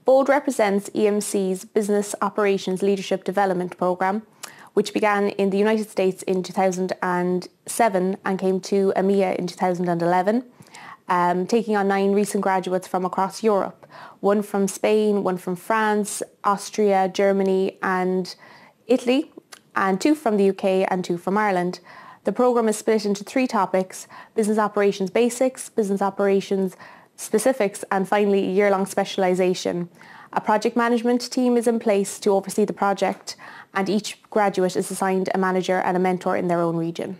BOLD represents EMC's Business Operations Leadership Development Program, which began in the United States in 2007 and came to EMEA in 2011, taking on 9 recent graduates from across Europe, 1 from Spain, 1 from France, Austria, Germany and Italy, and 2 from the UK and 2 from Ireland. The programme is split into 3 topics: business operations basics, business operations specifics, and finally a year-long specialisation. A project management team is in place to oversee the project, and each graduate is assigned a manager and a mentor in their own region.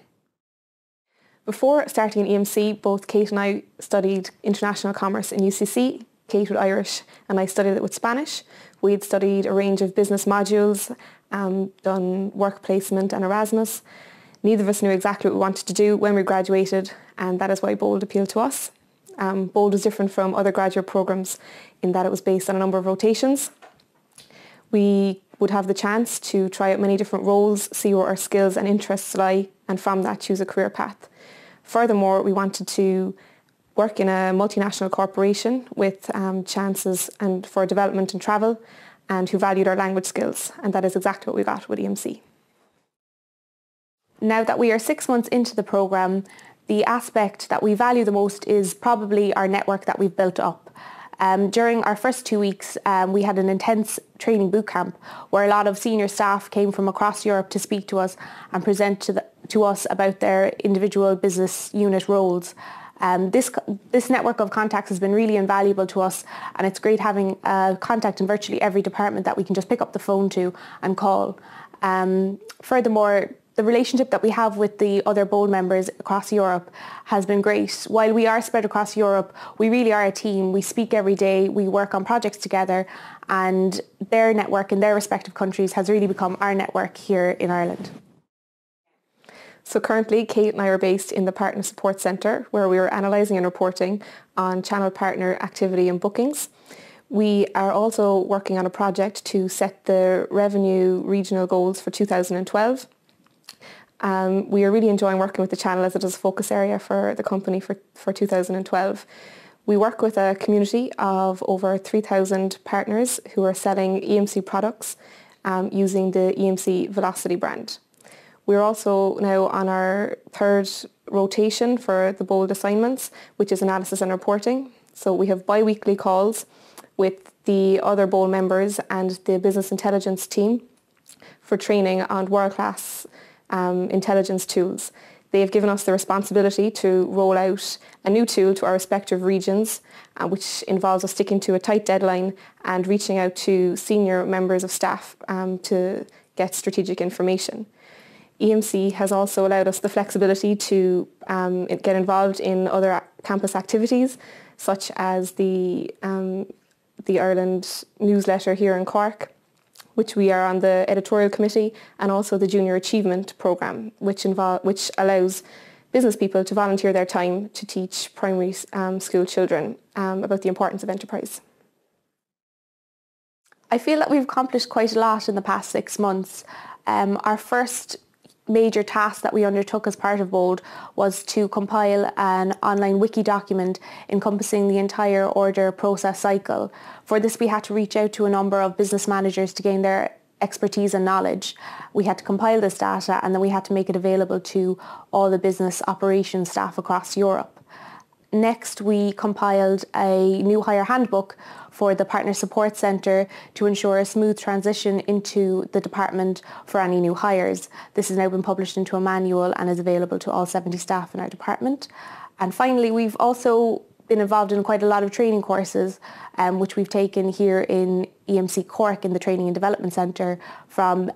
Before starting in EMC, both Kate and I studied international commerce in UCC, Kate with Irish and I studied it with Spanish. We had studied a range of business modules, done work placement and Erasmus. Neither of us knew exactly what we wanted to do when we graduated, and that is why BOLD appealed to us. BOLD was different from other graduate programmes in that it was based on a number of rotations. We would have the chance to try out many different roles, see where our skills and interests lie, and from that choose a career path. Furthermore, we wanted to work in a multinational corporation with chances and for development and travel, and who valued our language skills, and that is exactly what we got with EMC. Now that we are 6 months into the programme, the aspect that we value the most is probably our network that we've built up. During our first 2 weeks, we had an intense training boot camp where a lot of senior staff came from across Europe to speak to us and present to us about their individual business unit roles. This network of contacts has been really invaluable to us, and it's great having contact in virtually every department that we can just pick up the phone to and call. Furthermore, the relationship that we have with the other BOLD members across Europe has been great. While we are spread across Europe, we really are a team. We speak every day, we work on projects together, and their network in their respective countries has really become our network here in Ireland. So currently, Kate and I are based in the Partner Support Centre, where we are analysing and reporting on channel partner activity and bookings. We are also working on a project to set the revenue regional goals for 2012. We are really enjoying working with the channel as it is a focus area for the company for 2012. We work with a community of over 3,000 partners who are selling EMC products using the EMC Velocity brand. We're also now on our 3rd rotation for the BOLD assignments, which is analysis and reporting. So we have bi-weekly calls with the other BOLD members and the business intelligence team for training on world-class intelligence tools. They have given us the responsibility to roll out a new tool to our respective regions, which involves us sticking to a tight deadline and reaching out to senior members of staff to get strategic information. EMC has also allowed us the flexibility to get involved in other campus activities, such as the Ireland newsletter here in Cork, which we are on the editorial committee, and also the Junior Achievement Programme, which allows business people to volunteer their time to teach primary school children about the importance of enterprise. I feel that we've accomplished quite a lot in the past 6 months. Our first major task that we undertook as part of BOLD was to compile an online wiki document encompassing the entire order process cycle. For this, we had to reach out to a number of business managers to gain their expertise and knowledge. We had to compile this data, and then we had to make it available to all the business operations staff across Europe. Next, we compiled a new hire handbook for the Partner Support Centre to ensure a smooth transition into the department for any new hires. This has now been published into a manual and is available to all 70 staff in our department. And finally, we've also been involved in quite a lot of training courses, which we've taken here in EMC Cork in the Training and Development Centre, from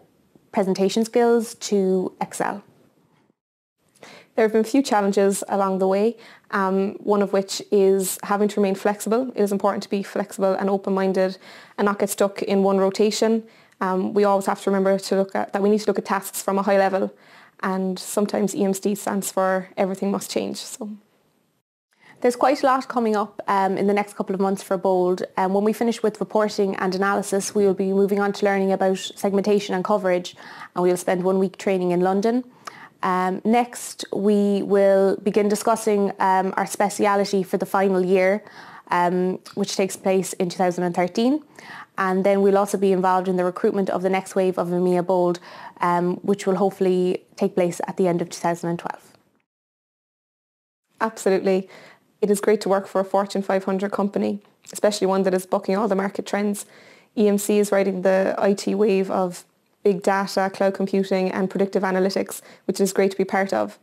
presentation skills to Excel. There have been a few challenges along the way, one of which is having to remain flexible. It is important to be flexible and open-minded and not get stuck in one rotation. We always have to remember that we need to look at tasks from a high level, and sometimes EMC stands for everything must change. So there's quite a lot coming up in the next couple of months for BOLD. When we finish with reporting and analysis, we will be moving on to learning about segmentation and coverage, and we'll spend 1 week training in London. Next, we will begin discussing our speciality for the final year. which takes place in 2013. And then we'll also be involved in the recruitment of the next wave of EMEA BOLD, which will hopefully take place at the end of 2012. Absolutely. It is great to work for a Fortune 500 company, especially one that is bucking all the market trends. EMC is riding the IT wave of big data, cloud computing and predictive analytics, which is great to be part of.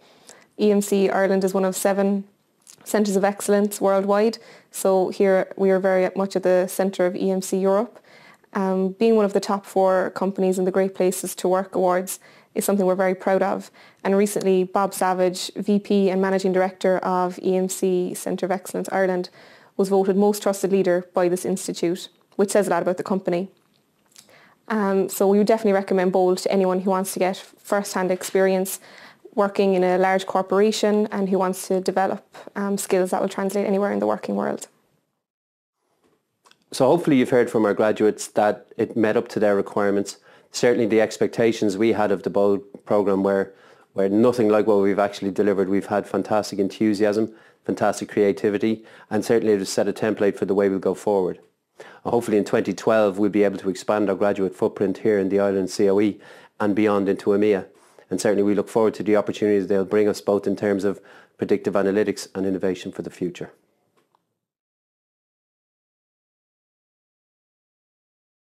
EMC Ireland is one of 7 centres of excellence worldwide, so here we are very much at the centre of EMC Europe. Being one of the top 4 companies in the Great Places to Work Awards is something we're very proud of. And recently Bob Savage, VP and Managing Director of EMC Centre of Excellence Ireland, was voted Most Trusted Leader by this institute, which says a lot about the company. So we would definitely recommend BOLD to anyone who wants to get first-hand experience working in a large corporation and who wants to develop skills that will translate anywhere in the working world. So hopefully you've heard from our graduates that it met up to their requirements. Certainly the expectations we had of the BOLD programme were nothing like what we've actually delivered. We've had fantastic enthusiasm, fantastic creativity, and certainly it has set a template for the way we'll go forward. Hopefully in 2012 we'll be able to expand our graduate footprint here in the Ireland COE and beyond into EMEA. And certainly we look forward to the opportunities they'll bring us both in terms of predictive analytics and innovation for the future.